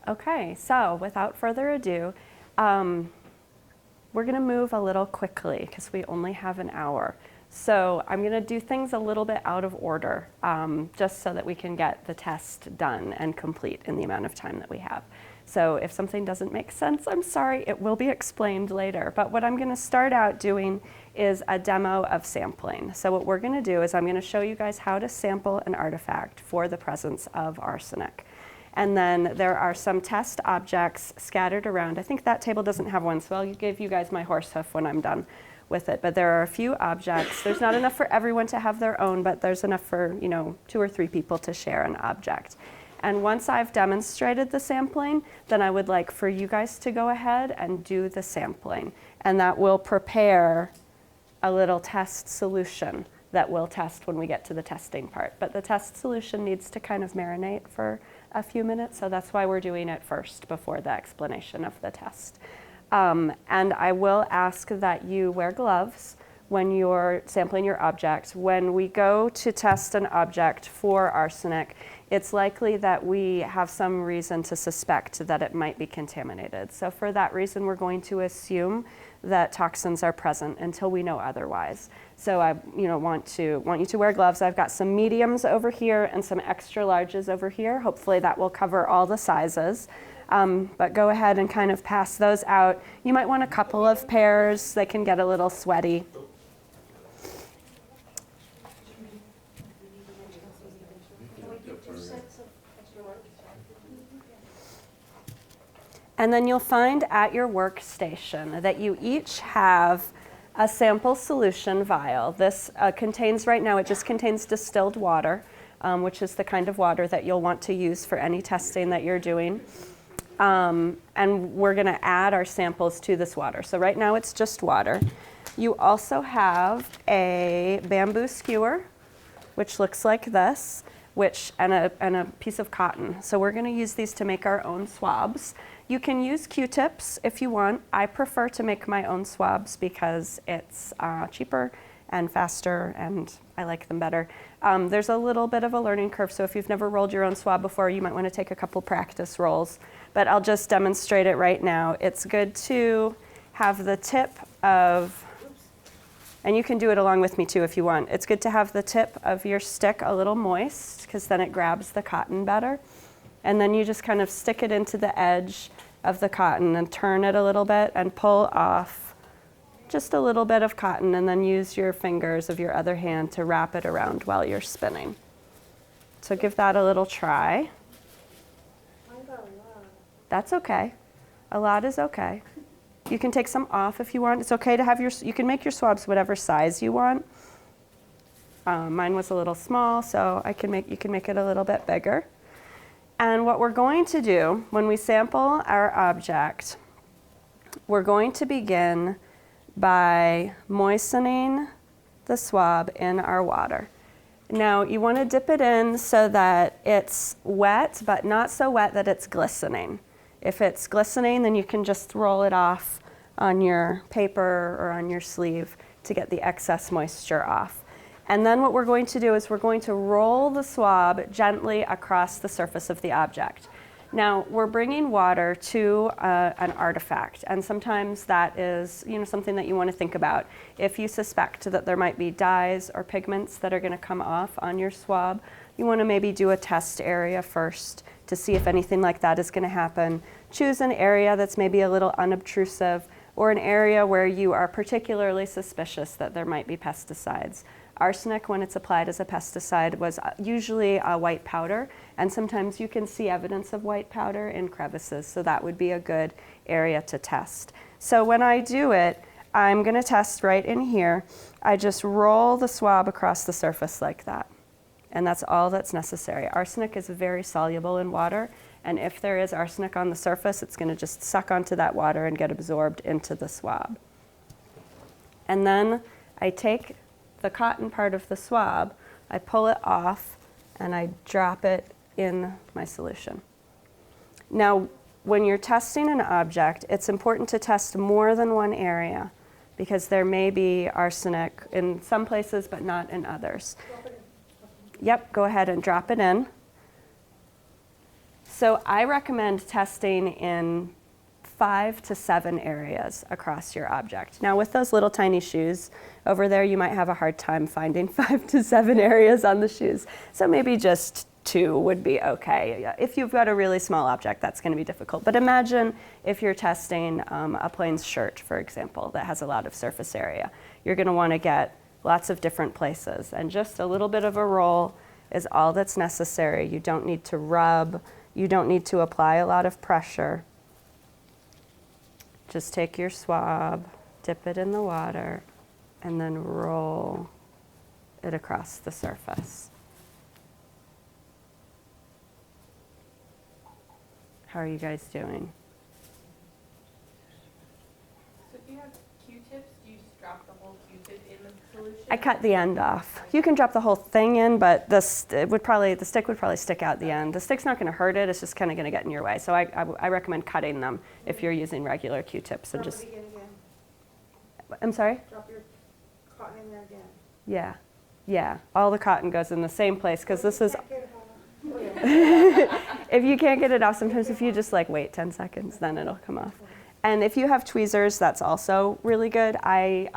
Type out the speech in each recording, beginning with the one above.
Okay, so without further ado, we're going to move a little quickly because we only have an hour. So I'm going to do things a little bit out of order, just so that we can get the test done and complete in the amount of time that we have. So if something doesn't make sense, I'm sorry, it will be explained later. But what I'm going to start out doing is a demo of sampling. So what we're going to do is I'm going to show you guys how to sample an artifact for the presence of arsenic. And then there are some test objects scattered around. I think that table doesn't have one, so I'll give you guys my horse hoof when I'm done with it. But there are a few objects. There's not enough for everyone to have their own, but there's enough for, 2 or 3 people to share an object. And once I've demonstrated the sampling, then I would like for you guys to go ahead and do the sampling. And that will prepare a little test solution that we'll test when we get to the testing part. But the test solution needs to kind of marinate for a few minutes, so that's why we're doing it first before the explanation of the test. And I will ask that you wear gloves when you're sampling your object. When we go to test an object for arsenic, it's likely that we have some reason to suspect that it might be contaminated. So for that reason, we're going to assume that toxins are present until we know otherwise. So I want you to wear gloves. I've got some mediums over here and some extra larges over here. Hopefully that will cover all the sizes. But go ahead and kind of pass those out. You might want a couple of pairs. They can get a little sweaty. And then you'll find at your workstation that you each have a sample solution vial. This contains, right now, it just contains distilled water, which is the kind of water that you'll want to use for any testing that you're doing. And we're going to add our samples to this water. So right now it's just water. You also have a bamboo skewer, which looks like this, and a piece of cotton. So we're going to use these to make our own swabs. You can use Q-tips if you want. I prefer to make my own swabs because it's cheaper and faster, and I like them better. There's a little bit of a learning curve, so if you've never rolled your own swab before, you might want to take a couple practice rolls. But I'll just demonstrate it right now. It's good to have the tip of, and you can do it along with me too if you want. It's good to have the tip of your stick a little moist, because then it grabs the cotton better. And then you just kind of stick it into the edge of the cotton and turn it a little bit and pull off just a little bit of cotton, and then use your fingers of your other hand to wrap it around while you're spinning. So give that a little try. That's okay. A lot is okay. You can take some off if you want. It's okay to have you can make your swabs whatever size you want. Mine was a little small, so you can make it a little bit bigger. And what we're going to do when we sample our object, we're going to begin by moistening the swab in our water. Now, you want to dip it in so that it's wet, but not so wet that it's glistening. If it's glistening, then you can just roll it off on your paper or on your sleeve to get the excess moisture off. And then what we're going to do is we're going to roll the swab gently across the surface of the object. Now, we're bringing water to an artifact, and sometimes that is something that you want to think about. If you suspect that there might be dyes or pigments that are going to come off on your swab, you want to maybe do a test area first to see if anything like that is going to happen. Choose an area that's maybe a little unobtrusive, or an area where you are particularly suspicious that there might be pesticides. Arsenic, when it's applied as a pesticide, was usually a white powder, and sometimes you can see evidence of white powder in crevices, so that would be a good area to test. So when I do it, I'm going to test right in here. I just roll the swab across the surface like that, and that's all that's necessary. Arsenic is very soluble in water, and if there is arsenic on the surface, it's going to just suck onto that water and get absorbed into the swab. And then I take the cotton part of the swab, I pull it off, and I drop it in my solution. Now, when you're testing an object, it's important to test more than one area, because there may be arsenic in some places but not in others. Yep, go ahead and drop it in. So I recommend testing in 5 to 7 areas across your object. Now with those little tiny shoes over there, you might have a hard time finding 5 to 7 areas on the shoes. So maybe just 2 would be okay. If you've got a really small object, that's going to be difficult. But imagine if you're testing a plain shirt, for example, that has a lot of surface area. You're going to want to get lots of different places, and just a little bit of a roll is all that's necessary. You don't need to rub. You don't need to apply a lot of pressure. Just take your swab, dip it in the water, and then roll it across the surface. How are you guys doing? So if you have Q-tips, do you just drop the whole Q-tip in the solution? I cut the end off. You can drop the whole thing in, but the stick would probably stick out the end. The stick's not going to hurt it. It's just kind of going to get in your way. So I recommend cutting them if you're using regular Q-tips and just. Again. I'm sorry? Drop your cotton in there again. Yeah. All the cotton goes in the same place because this is. Can't get it all. If you can't get it off, sometimes if you just like wait 10 seconds, then it'll come off. And if you have tweezers, that's also really good. I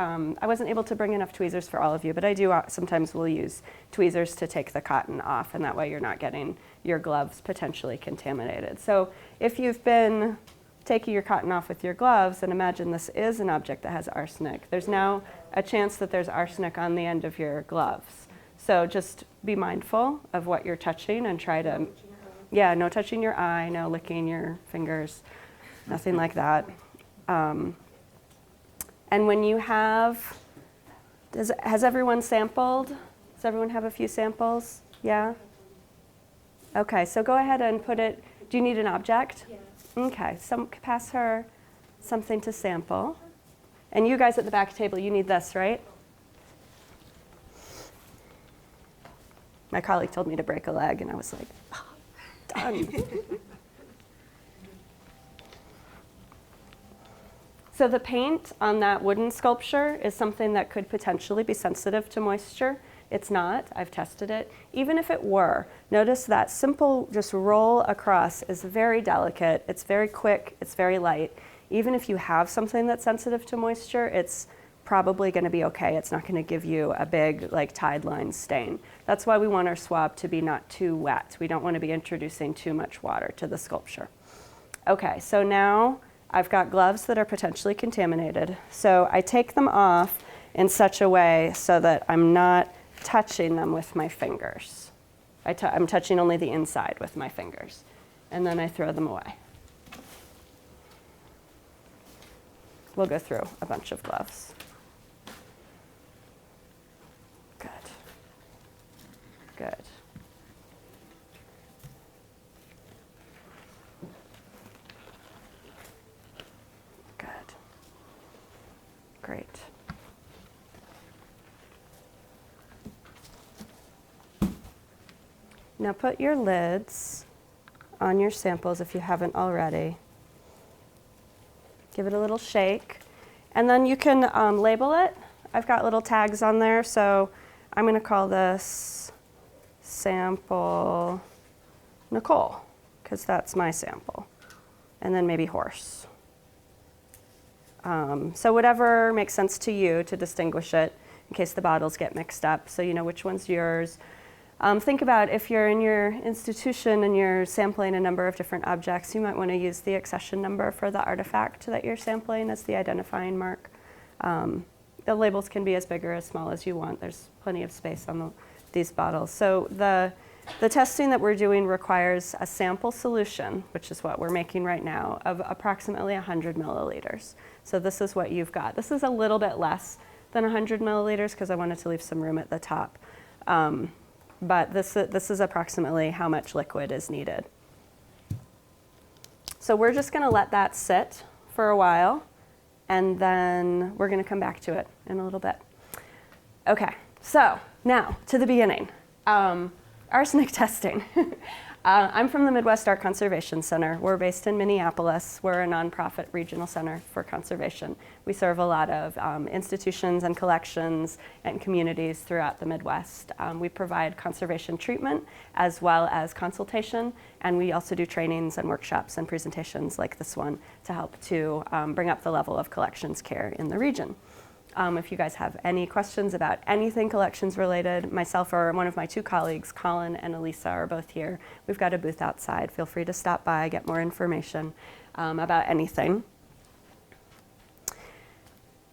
wasn't able to bring enough tweezers for all of you, but I do sometimes will use tweezers to take the cotton off, and that way you're not getting your gloves potentially contaminated. So if you've been taking your cotton off with your gloves, and imagine this is an object that has arsenic, there's now a chance that there's arsenic on the end of your gloves. So just be mindful of what you're touching and try to, no touching your eye, no licking your fingers, nothing like that. And when you have, has everyone sampled? Does everyone have a few samples? Yeah? Okay, so go ahead and put it, do you need an object? Yes. Okay, pass her something to sample. And you guys at the back table, you need this, right? My colleague told me to break a leg, and I was like, oh, done. So the paint on that wooden sculpture is something that could potentially be sensitive to moisture. It's not. I've tested it. Even if it were, notice that simple just roll across is very delicate. It's very quick. It's very light. Even if you have something that's sensitive to moisture, it's probably going to be okay. It's not going to give you a big like tide line stain. That's why we want our swab to be not too wet. We don't want to be introducing too much water to the sculpture. Okay, so now I've got gloves that are potentially contaminated. So I take them off in such a way so that I'm not touching them with my fingers. I'm touching only the inside with my fingers. And then I throw them away. We'll go through a bunch of gloves. Good. Good. Great. Now put your lids on your samples if you haven't already. Give it a little shake. And then you can label it. I've got little tags on there, so I'm going to call this sample Nicole, because that's my sample. And then maybe horse. So whatever makes sense to you to distinguish it in case the bottles get mixed up, so you know which one's yours. Think about if you're in your institution and you're sampling a number of different objects, you might want to use the accession number for the artifact that you're sampling as the identifying mark. The labels can be as big or as small as you want. There's plenty of space on these bottles. So the testing that we're doing requires a sample solution, which is what we're making right now, of approximately 100 milliliters. So this is what you've got. This is a little bit less than 100 milliliters because I wanted to leave some room at the top. But this is approximately how much liquid is needed. So we're just going to let that sit for a while, and then we're going to come back to it in a little bit. Okay, so now to the beginning. Arsenic testing. I'm from the Midwest Art Conservation Center. We're based in Minneapolis. We're a nonprofit regional center for conservation. We serve a lot of institutions and collections and communities throughout the Midwest. We provide conservation treatment as well as consultation, and we also do trainings and workshops and presentations like this one to help to bring up the level of collections care in the region. If you guys have any questions about anything collections related, myself or one of my two colleagues, Colin and Elisa, are both here. We've got a booth outside. Feel free to stop by, get more information about anything.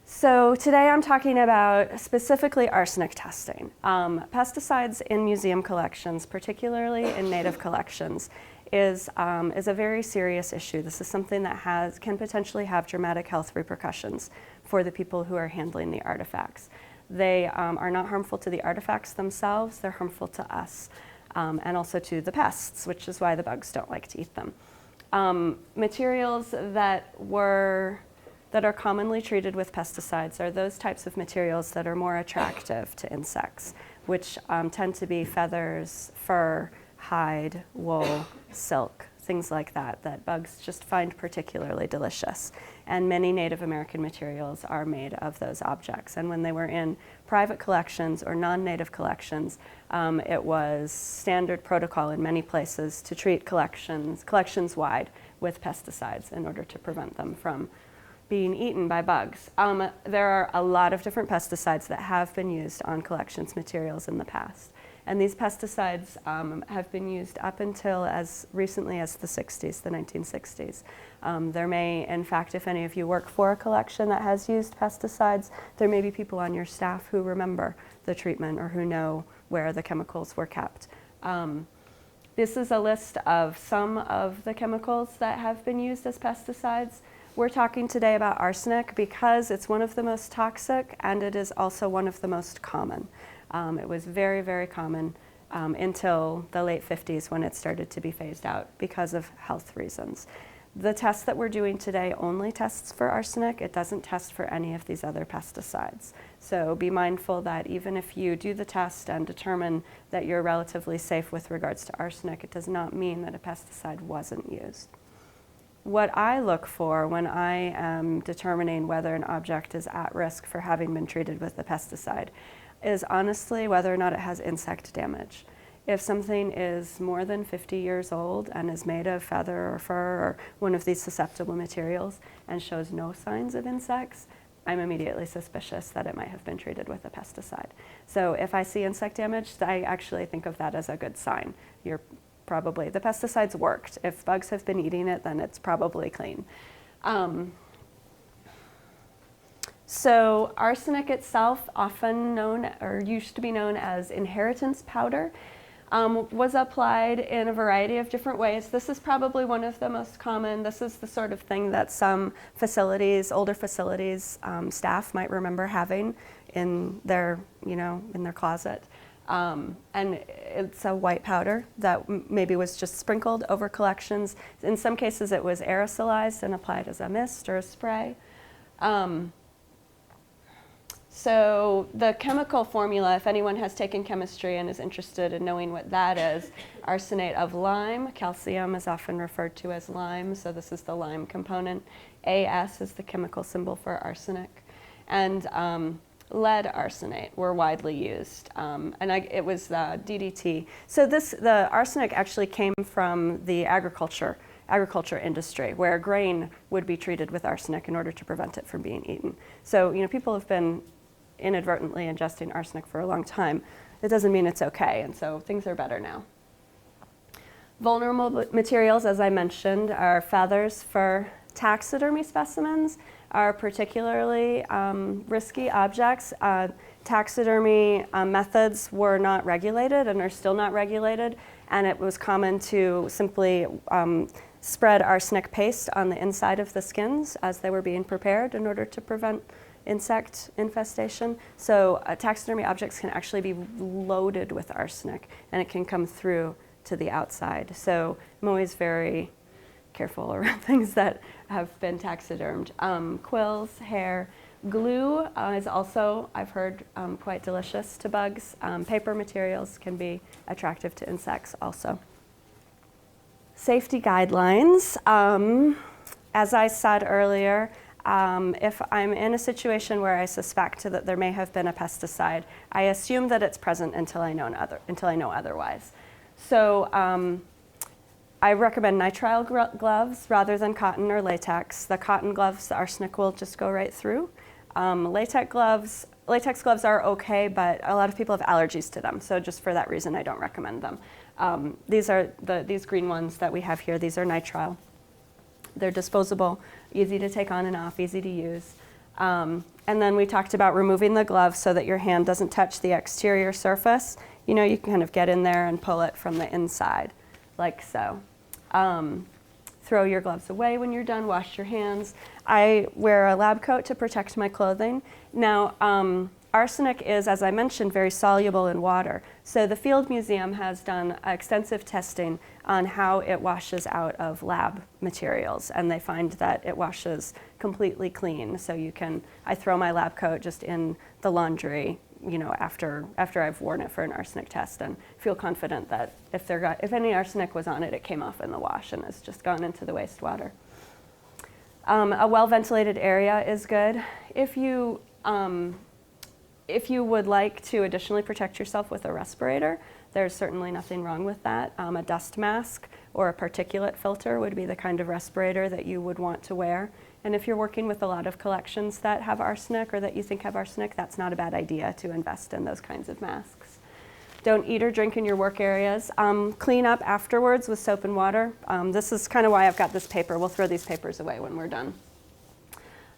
So today I'm talking about specifically arsenic testing. Pesticides in museum collections, particularly in native collections, is a very serious issue. This is something that can potentially have dramatic health repercussions for the people who are handling the artifacts. They are not harmful to the artifacts themselves, they're harmful to us, and also to the pests, which is why the bugs don't like to eat them. Materials that are commonly treated with pesticides are those types of materials that are more attractive to insects, which tend to be feathers, fur, hide, wool, silk, things like that, that bugs just find particularly delicious. And many Native American materials are made of those objects. And when they were in private collections or non-native collections, it was standard protocol in many places to treat collections-wide with pesticides in order to prevent them from being eaten by bugs. There are a lot of different pesticides that have been used on collections materials in the past. And these pesticides have been used up until as recently as the 60s, the 1960s. There may, in fact, if any of you work for a collection that has used pesticides, there may be people on your staff who remember the treatment or who know where the chemicals were kept. This is a list of some of the chemicals that have been used as pesticides. We're talking today about arsenic because it's one of the most toxic and it is also one of the most common. It was very, very common until the late 50s when it started to be phased out because of health reasons. The test that we're doing today only tests for arsenic. It doesn't test for any of these other pesticides. So be mindful that even if you do the test and determine that you're relatively safe with regards to arsenic, it does not mean that a pesticide wasn't used. What I look for when I am determining whether an object is at risk for having been treated with a pesticide is honestly whether or not it has insect damage. If something is more than 50 years old and is made of feather or fur or one of these susceptible materials and shows no signs of insects, I'm immediately suspicious that it might have been treated with a pesticide. So if I see insect damage, I actually think of that as a good sign. The pesticides worked. If bugs have been eating it, then it's probably clean. So arsenic itself, often known or used to be known as inheritance powder, was applied in a variety of different ways. This is probably one of the most common. This is the sort of thing that some facilities, older facilities, staff might remember having in their, in their closet. And it's a white powder that maybe was just sprinkled over collections. In some cases it was aerosolized and applied as a mist or a spray. So the chemical formula, if anyone has taken chemistry and is interested in knowing what that is, arsenate of lime, calcium is often referred to as lime, so this is the lime component. As is the chemical symbol for arsenic. And lead arsenate were widely used, it was DDT. So the arsenic actually came from the agriculture industry, where grain would be treated with arsenic in order to prevent it from being eaten. So people have been inadvertently ingesting arsenic for a long time. It doesn't mean it's okay, and so things are better now. Vulnerable materials, as I mentioned, are feathers, fur. Taxidermy specimens are particularly risky objects. Taxidermy methods were not regulated and are still not regulated, and it was common to simply spread arsenic paste on the inside of the skins as they were being prepared in order to prevent insect infestation. So taxidermy objects can actually be loaded with arsenic and it can come through to the outside. So I'm always very careful around things that have been taxidermed. Quills, hair, glue is also, I've heard, quite delicious to bugs. Paper materials can be attractive to insects also. Safety guidelines. As I said earlier, if I'm in a situation where I suspect that there may have been a pesticide, I assume that it's present until I know otherwise. So I recommend nitrile gloves rather than cotton or latex. The cotton gloves, the arsenic will just go right through. Latex gloves are okay, but a lot of people have allergies to them. So just for that reason, I don't recommend them. These green ones that we have here. These are nitrile. They're disposable, easy to take on and off, easy to use. And then we talked about removing the glove so that your hand doesn't touch the exterior surface. You know, you can kind of get in there and pull it from the inside, like so. Throw your gloves away when you're done, wash your hands. I wear a lab coat to protect my clothing. Now, arsenic is, as I mentioned, very soluble in water. So the Field Museum has done extensive testing on how it washes out of lab materials, and they find that it washes completely clean. So I throw my lab coat just in the laundry, you know, after I've worn it for an arsenic test, and feel confident that if any arsenic was on it, it came off in the wash and has just gone into the wastewater. A well-ventilated area is good. If you would like to additionally protect yourself with a respirator, there's certainly nothing wrong with that. A dust mask or a particulate filter would be the kind of respirator that you would want to wear. And if you're working with a lot of collections that have arsenic or that you think have arsenic, that's not a bad idea to invest in those kinds of masks. Don't eat or drink in your work areas. Clean up afterwards with soap and water. This is kind of why I've got this paper. We'll throw these papers away when we're done.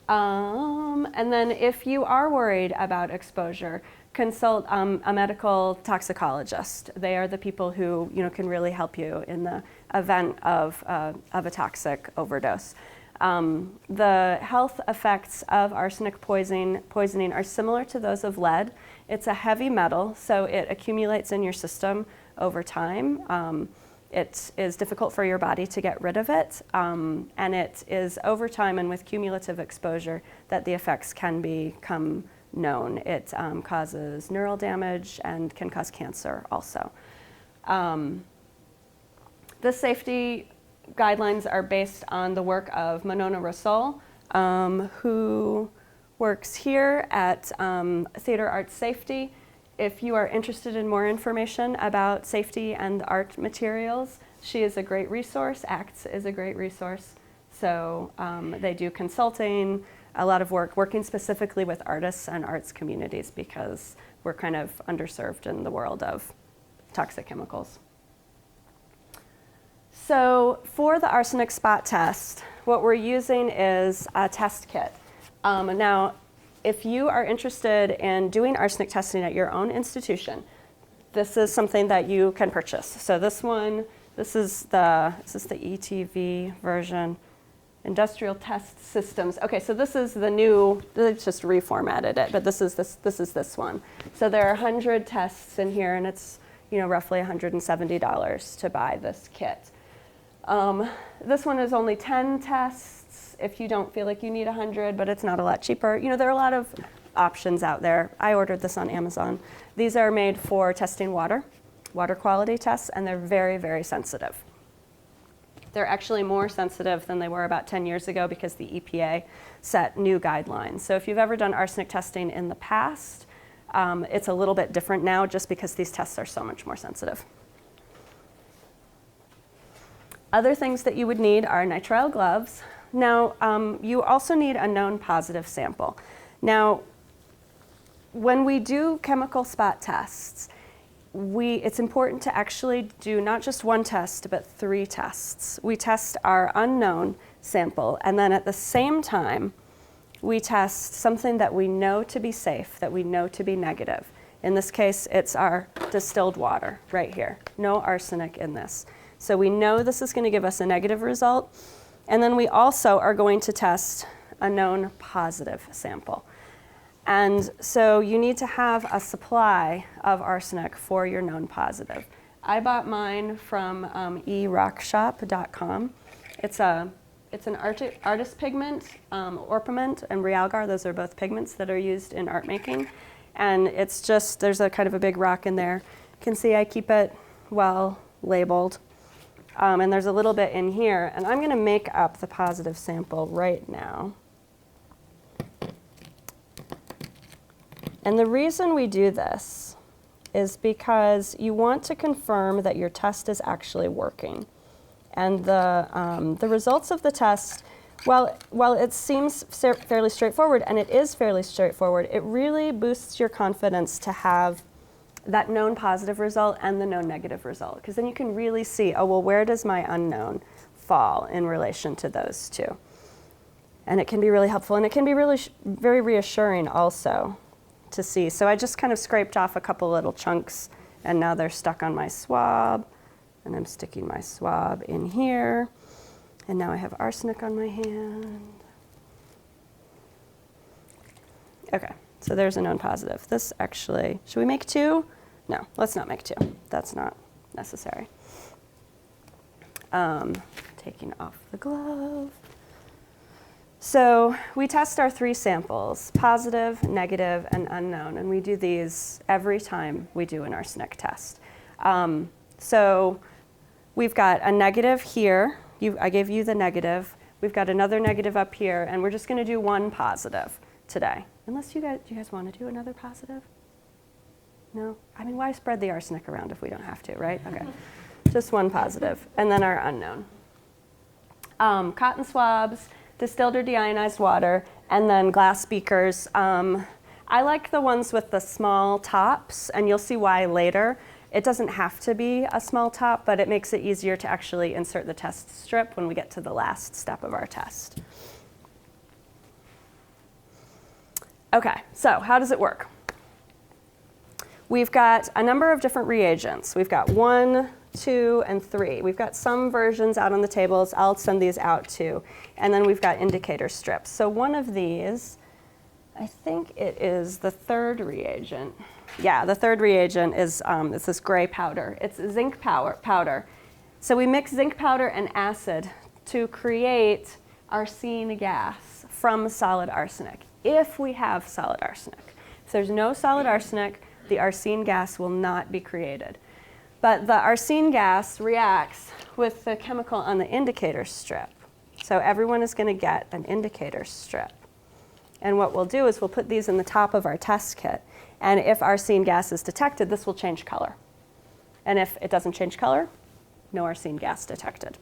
And then if you are worried about exposure, consult a medical toxicologist. They are the people who, you know, can really help you in the event of a toxic overdose. The health effects of arsenic poisoning are similar to those of lead. It's a heavy metal, so it accumulates in your system over time. It is difficult for your body to get rid of it, and it is over time and with cumulative exposure that the effects can become known. It causes neural damage and can cause cancer also. The safety guidelines are based on the work of Monona Rossol, who works here at Theater Arts Safety. If you are interested in more information about safety and art materials, she is a great resource. ACTS is a great resource. So they do consulting, a lot of work working specifically with artists and arts communities because we're kind of underserved in the world of toxic chemicals. So for the arsenic spot test, what we're using is a test kit. Now, if you are interested in doing arsenic testing at your own institution, this is something that you can purchase. So this is the ETV version, Industrial Test Systems. Okay, so this is the new, they've just reformatted it, but this is this one. So there are 100 tests in here, and it's, you know, roughly $170 to buy this kit. This one is only 10 tests if you don't feel like you need 100, but it's not a lot cheaper. You know, there are a lot of options out there. I ordered this on Amazon. These are made for testing water quality tests, and they're very, very sensitive. They're actually more sensitive than they were about 10 years ago because the EPA set new guidelines. So if you've ever done arsenic testing in the past, it's a little bit different now just because these tests are so much more sensitive. Other things that you would need are nitrile gloves. Now, you also need a known positive sample. Now, when we do chemical spot tests, it's important to actually do not just one test, but 3 tests. We test our unknown sample, and then at the same time, we test something that we know to be safe, that we know to be negative. In this case, it's our distilled water right here. No arsenic in this. So we know this is going to give us a negative result. And then we also are going to test a known positive sample. And so you need to have a supply of arsenic for your known positive. I bought mine from erockshop.com. It's an artist pigment, orpiment and realgar. Those are both pigments that are used in art making. And it's just, there's a kind of a big rock in there. You can see I keep it well labeled. And there's a little bit in here, and I'm going to make up the positive sample right now. And the reason we do this is because you want to confirm that your test is actually working. And the results of the test, while it seems fairly straightforward, and it is fairly straightforward, it really boosts your confidence to have that known positive result and the known negative result. Because then you can really see, oh, well, where does my unknown fall in relation to those two? And it can be really helpful, and it can be really very reassuring also to see. So I just kind of scraped off a couple little chunks, and now they're stuck on my swab, and I'm sticking my swab in here, and now I have arsenic on my hand. Okay, so there's a known positive. This actually, should we make 2? No, let's not make 2. That's not necessary. Taking off the glove. So we test our 3 samples, positive, negative, and unknown, and we do these every time we do an arsenic test. So we've got a negative here. I gave you the negative. We've got another negative up here, and we're just going to do 1 positive today. Unless do you guys want to do another positive? No? I mean, why spread the arsenic around if we don't have to, right? Okay. Just 1 positive, and then our unknown. Cotton swabs, distilled or deionized water, and then glass beakers. I like the ones with the small tops, and you'll see why later. It doesn't have to be a small top, but it makes it easier to actually insert the test strip when we get to the last step of our test. Okay, so how does it work? We've got a number of different reagents. We've got 1, 2, and 3. We've got some versions out on the tables. I'll send these out too. And then we've got indicator strips. So one of these, I think it is the 3rd reagent. Yeah, the 3rd reagent is it's this gray powder. It's zinc powder. So we mix zinc powder and acid to create arsenic gas from solid arsenic, if we have solid arsenic. If there's no solid arsenic, the arsenic gas will not be created. But the arsenic gas reacts with the chemical on the indicator strip. So everyone is going to get an indicator strip. And what we'll do is we'll put these in the top of our test kit. And if arsenic gas is detected, this will change color. And if it doesn't change color, no arsenic gas detected.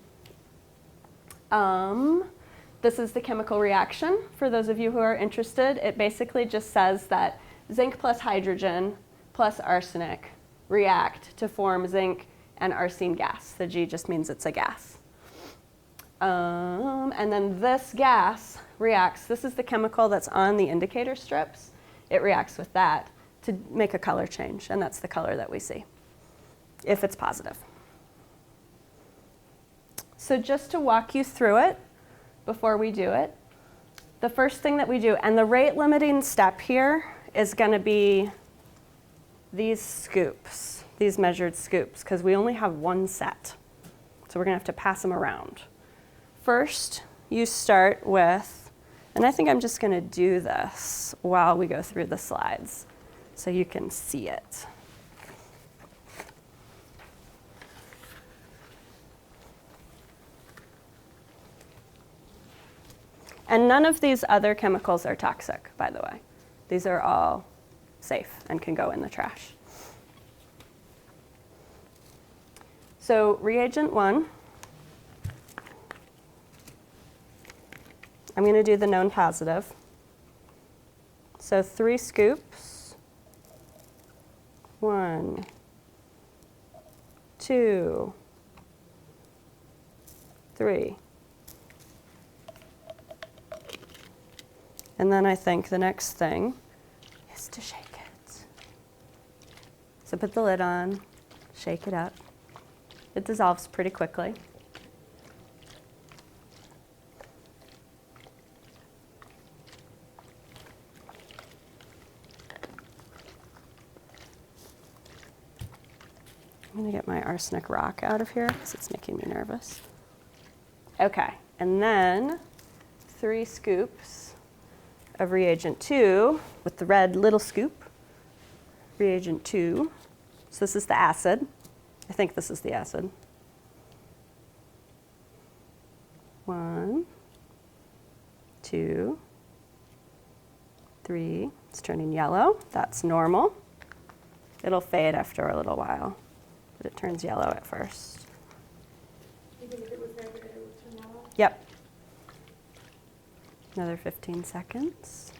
This is the chemical reaction. For those of you who are interested, it basically just says that zinc plus hydrogen plus arsenic react to form zinc and arsenic gas. The G just means it's a gas. And then this gas reacts. This is the chemical that's on the indicator strips. It reacts with that to make a color change, and that's the color that we see, if it's positive. So just to walk you through it before we do it, the first thing that we do, and the rate limiting step here is going to be these scoops, these measured scoops, because we only have 1 set. So we're going to have to pass them around. First, you start with, and I think I'm just going to do this while we go through the slides so you can see it. And none of these other chemicals are toxic, by the way. These are all safe and can go in the trash. So reagent 1, I'm going to do the known positive. So 3 scoops. 1, 2, 3. And then I think the next thing is to shake it. So put the lid on, shake it up. It dissolves pretty quickly. I'm going to get my arsenic rock out of here because it's making me nervous. Okay, and then 3 scoops of reagent 2 with the red little scoop. Reagent 2. So this is the acid. I think this is the acid. 1, 2, 3. It's turning yellow. That's normal. It'll fade after a little while, but it turns yellow at first. Even if it was negative, it would turn yellow? Yep. Another 15 seconds.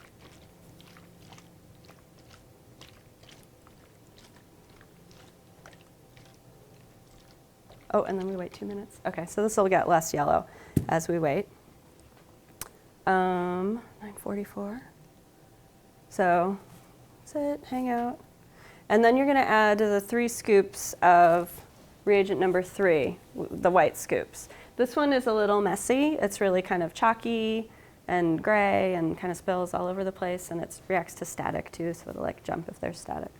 Oh, and then we wait 2 minutes. Okay, so this will get less yellow as we wait. 9:44. So sit, hang out. And then you're going to add the 3 scoops of reagent number 3, the white scoops. This one is a little messy. It's really kind of chalky and gray and kind of spills all over the place, and it reacts to static too, so it'll like jump if there's static.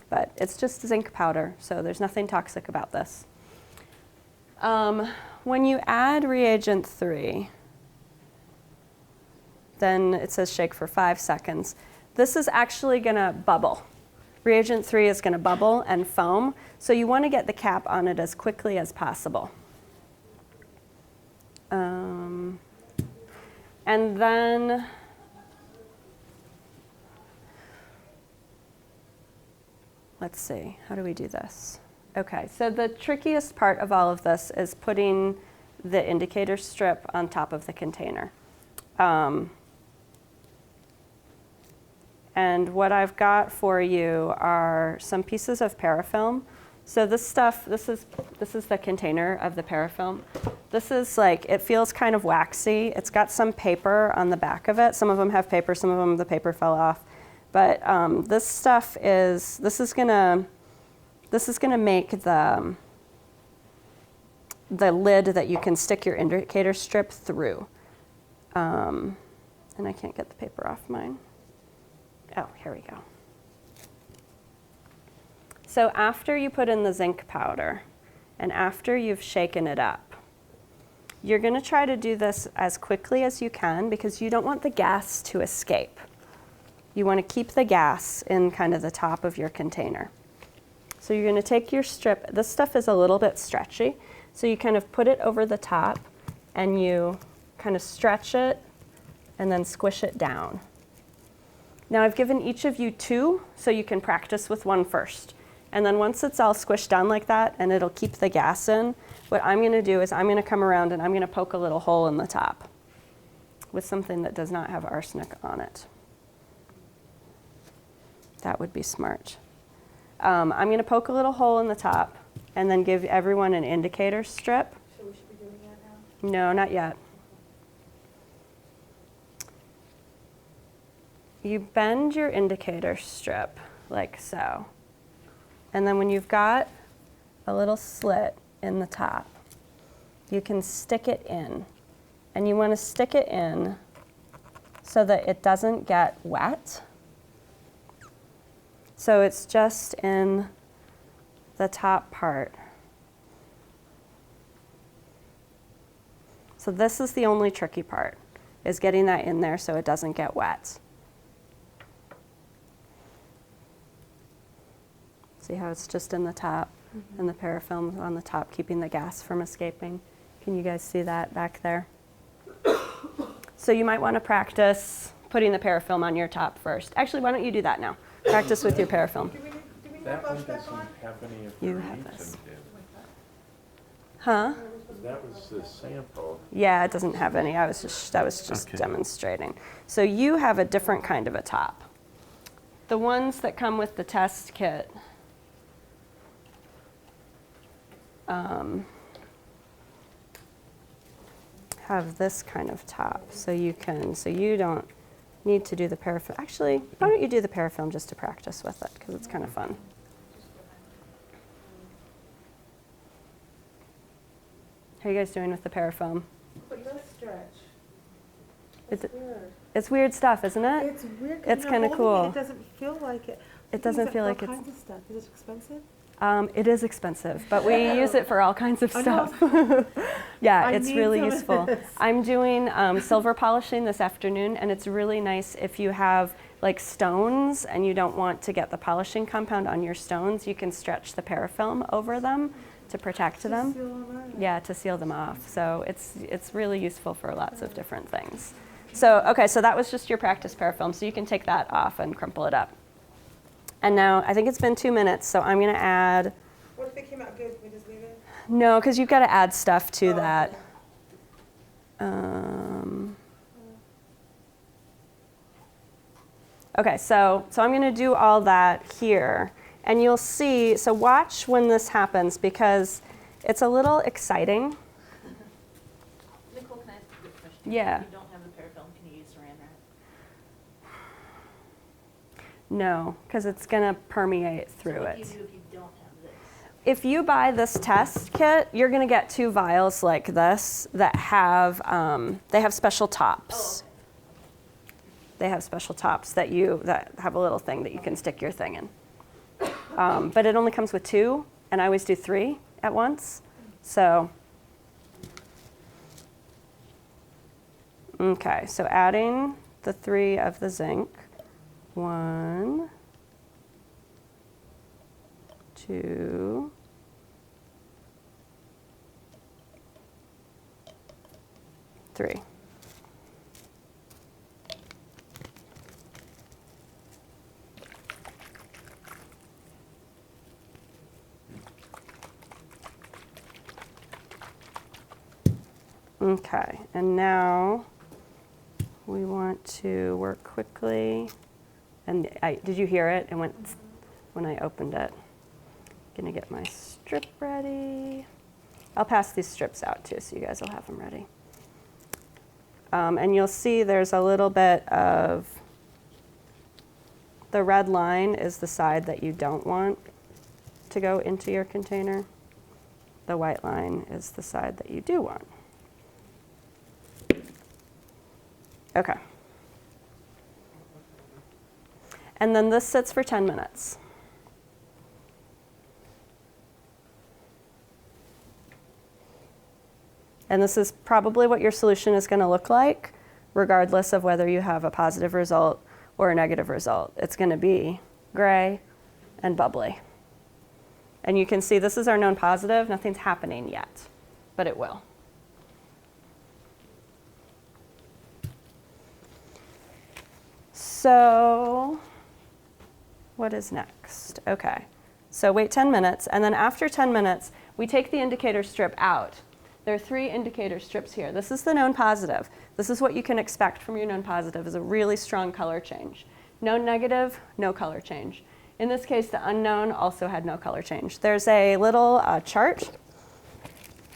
But it's just zinc powder, so there's nothing toxic about this. When you add reagent 3, then it says shake for 5 seconds. This is actually going to bubble. Reagent 3 is going to bubble and foam, so you want to get the cap on it as quickly as possible. And then let's see, how do we do this? Okay, so the trickiest part of all of this is putting the indicator strip on top of the container. And what I've got for you are some pieces of parafilm. So this stuff, this is the container of the parafilm. This is like, it feels kind of waxy. It's got some paper on the back of it. Some of them have paper, some of them the paper fell off. But this stuff is, this is gonna make the lid that you can stick your indicator strip through. And I can't get the paper off mine. Oh, here we go. So after you put in the zinc powder and after you've shaken it up, you're going to try to do this as quickly as you can because you don't want the gas to escape. You want to keep the gas in kind of the top of your container. So you're going to take your strip. This stuff is a little bit stretchy, so you kind of put it over the top and you kind of stretch it and then squish it down. Now I've given each of you 2, so you can practice with one first. And then once it's all squished down like that and it'll keep the gas in, what I'm going to do is I'm going to come around and I'm going to poke a little hole in the top with something that does not have arsenic on it. That would be smart. I'm going to poke a little hole in the top and then give everyone an indicator strip. So we should be doing that now? No, not yet. You bend your indicator strip like so. And then when you've got a little slit in the top, you can stick it in. And you want to stick it in so that it doesn't get wet. So it's just in the top part. So this is the only tricky part, is getting that in there so it doesn't get wet. See how it's just in the top and the parafilm on the top, keeping the gas from escaping. Can you guys see that back there? So you might want to practice putting the parafilm on your top first. Actually, why don't you do that now? Practice with your parafilm. Do we need That that one bush back doesn't on? have any of You the have reagent this. in it. Huh? That was the sample. Yeah, it doesn't have any. I was just Okay. demonstrating. So you have a different kind of a top. The ones that come with the test kit have this kind of top, so you don't need to do the parafilm. Actually, why don't you do the parafilm just to practice with it, because it's kind of fun. How are you guys doing with the parafilm? But no stretch. It's- It's weird. It's weird stuff, isn't it? It's weird. 'cause It's you're kinda holding cool. It doesn't feel like it. It doesn't feel like all it's- kinds of stuff. Is it expensive? It is expensive, but we use it for all kinds of I know. stuff. Yeah, I it's need really some of useful. this. I'm doing silver polishing this afternoon, and it's really nice if you have like stones and you don't want to get the polishing compound on your stones, you can stretch the parafilm over them to protect them. Seal them up. Yeah, to seal them off. So it's really useful for lots of different things. So, okay, so that was just your practice parafilm. So you can take that off and crumple it up. And now I think it's been 2 minutes, so I'm going to add, What if it came out good? Can we just leave it? no, because you've got to add stuff to Oh, that. Okay, so I'm going to do all that here. And you'll see, so watch when this happens because it's a little exciting. Nicole, can I ask a quick question? Yeah. If you don't have the parafilm, can you use saran wrap? No, because it's going to permeate through So what it. do you do if you don't have this? If you buy this test kit, you're going to get 2 vials like this that have, they have special tops. Oh, okay. They have special tops that have a little thing that you can stick your thing in. But it only comes with 2, and I always do 3 at once. So, okay, so adding the 3 of the zinc. 1, 2, 3. Okay, and now we want to work quickly. And did you hear it? It went when I opened it. Gonna get my strip ready. I'll pass these strips out too, so you guys will have them ready. And you'll see there's a little bit of, the red line is the side that you don't want to go into your container. The white line is the side that you do want. Okay. And then this sits for 10 minutes. And this is probably what your solution is going to look like, regardless of whether you have a positive result or a negative result. It's going to be gray and bubbly. And you can see this is our known positive. Nothing's happening yet, but it will. So what is next? Okay, so wait 10 minutes, and then after 10 minutes, we take the indicator strip out. There are 3 indicator strips here. This is the known positive. This is what you can expect from your known positive, is a really strong color change. Known negative, no color change. In this case, the unknown also had no color change. There's a little chart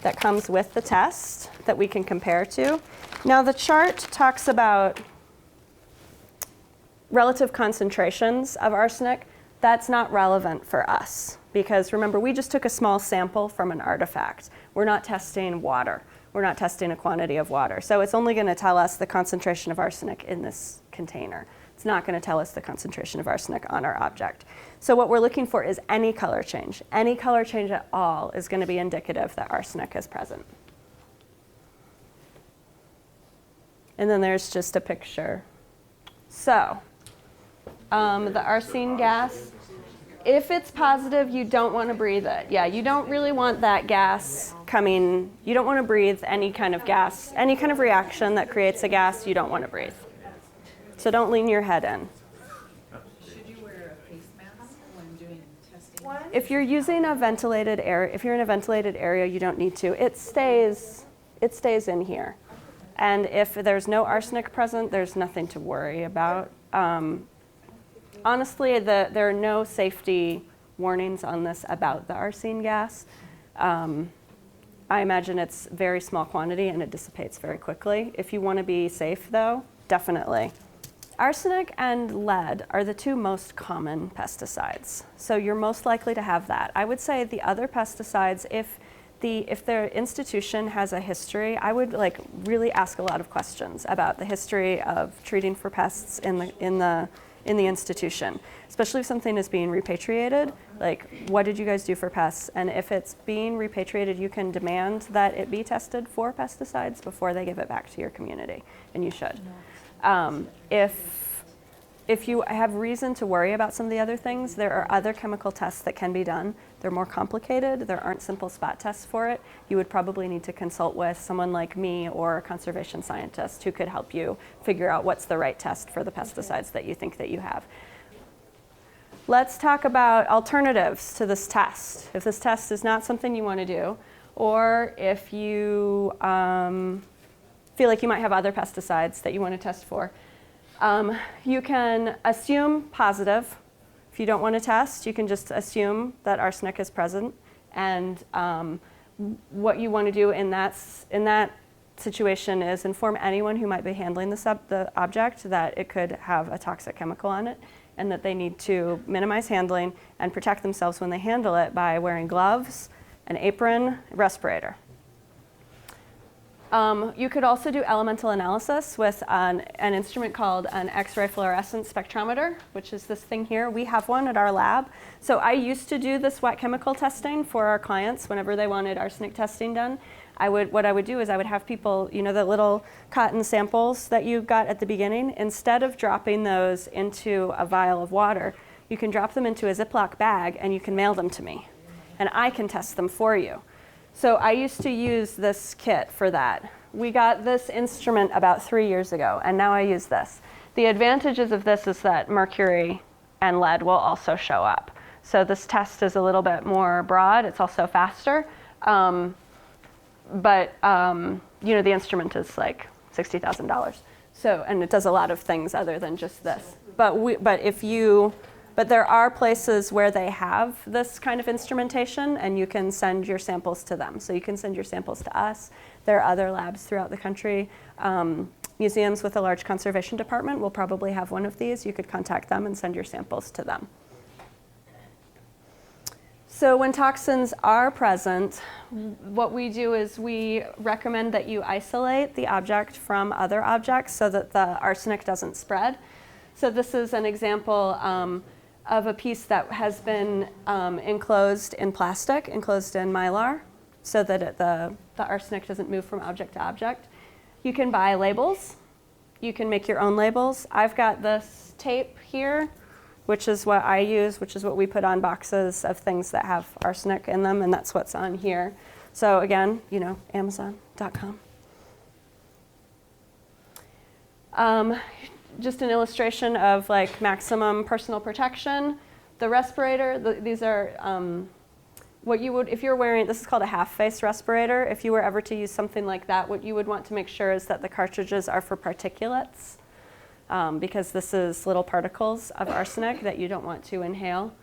that comes with the test that we can compare to. Now the chart talks about relative concentrations of arsenic. That's not relevant for us because remember, we just took a small sample from an artifact. We're not testing water. We're not testing a quantity of water. So it's only going to tell us the concentration of arsenic in this container. It's not going to tell us the concentration of arsenic on our object. So what we're looking for is any color change. Any color change at all is going to be indicative that arsenic is present. And then there's just a picture. So the arsine gas, if it's positive, you don't want to breathe it. Yeah, you don't really want that gas coming. You don't want to breathe any kind of gas, any kind of reaction that creates a gas you don't want to breathe. So don't lean your head in. Should you wear a face mask when doing testing? If you're using a ventilated area, if you're in a ventilated area, you don't need to. It stays in here. And if there's no arsenic present, there's nothing to worry about. Honestly, there are no safety warnings on this about the arsine gas. I imagine it's very small quantity and it dissipates very quickly. If you want to be safe though, definitely. Arsenic and lead are the 2 most common pesticides. So you're most likely to have that. I would say the other pesticides, if the institution has a history, I would really ask a lot of questions about the history of treating for pests in the institution, especially if something is being repatriated. Like, what did you guys do for pests? And if it's being repatriated, you can demand that it be tested for pesticides before they give it back to your community, and you should. if you have reason to worry about some of the other things, there are other chemical tests that can be done. They're more complicated. There aren't simple spot tests for it. You would probably need to consult with someone like me or a conservation scientist who could help you figure out what's the right test for the pesticides that you think that you have. Let's talk about alternatives to this test. If this test is not something you want to do, or if you feel like you might have other pesticides that you want to test for, you can assume positive. If you don't want to test, you can just assume that arsenic is present. And what you want to do in that situation is inform anyone who might be handling the object that it could have a toxic chemical on it, and that they need to minimize handling and protect themselves when they handle it by wearing gloves, an apron, respirator. You could also do elemental analysis with an instrument called an X-ray fluorescence spectrometer, which is this thing here. We have one at our lab. So I used to do this wet chemical testing for our clients whenever they wanted arsenic testing done. What I would do is I would have people, you know, the little cotton samples that you got at the beginning, instead of dropping those into a vial of water, you can drop them into a Ziploc bag and you can mail them to me. And I can test them for you. So I used to use this kit for that. We got this instrument about 3 years ago, and now I use this. The advantages of this is that mercury and lead will also show up. So this test is a little bit more broad. It's also faster. But you know, the instrument is like $60,000. So, and it does a lot of things other than just this. But there are places where they have this kind of instrumentation, and you can send your samples to them. So you can send your samples to us. There are other labs throughout the country. Museums with a large conservation department will probably have one of these. You could contact them and send your samples to them. So when toxins are present, what we do is we recommend that you isolate the object from other objects so that the arsenic doesn't spread. So this is an example of a piece that has been enclosed in plastic, enclosed in mylar, so that the arsenic doesn't move from object to object. You can buy labels. You can make your own labels. I've got this tape here, which is what I use, which is what we put on boxes of things that have arsenic in them, and that's what's on here. So again, you know, Amazon.com. Just an illustration of like maximum personal protection. The respirator, these are what you would, if you're wearing, this is called a half-face respirator. If you were ever to use something like that, what you would want to make sure is that the cartridges are for particulates, because this is little particles of arsenic that you don't want to inhale.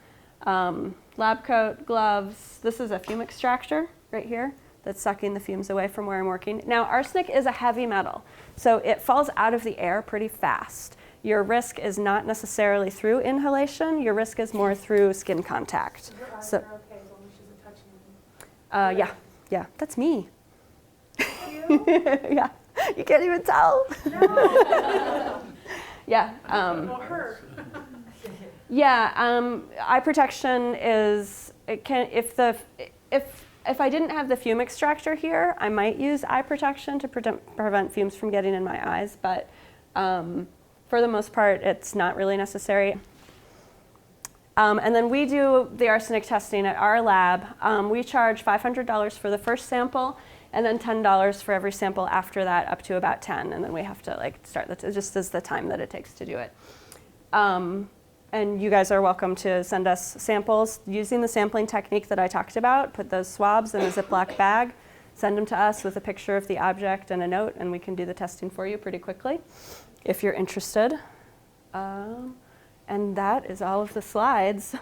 Lab coat, gloves. This is a fume extractor right here that's sucking the fumes away from where I'm working. Now, arsenic is a heavy metal, so it falls out of the air pretty fast. Your risk is not necessarily through inhalation. Your risk is more through skin contact. So, okay, as long as she's touching them. yeah, that's me. Yeah, you can't even tell. No. Yeah. Well, her. Yeah, eye protection is, it can, if I didn't have the fume extractor here, I might use eye protection to prevent fumes from getting in my eyes, but for the most part, it's not really necessary. And then we do the arsenic testing at our lab. We charge $500 for the first sample, and then $10 for every sample after that, up to about 10, and then we have to like start it just as the time that it takes to do it. And you guys are welcome to send us samples using the sampling technique that I talked about. Put those swabs in a Ziploc bag, send them to us with a picture of the object and a note, and we can do the testing for you pretty quickly if you're interested. And that is all of the slides.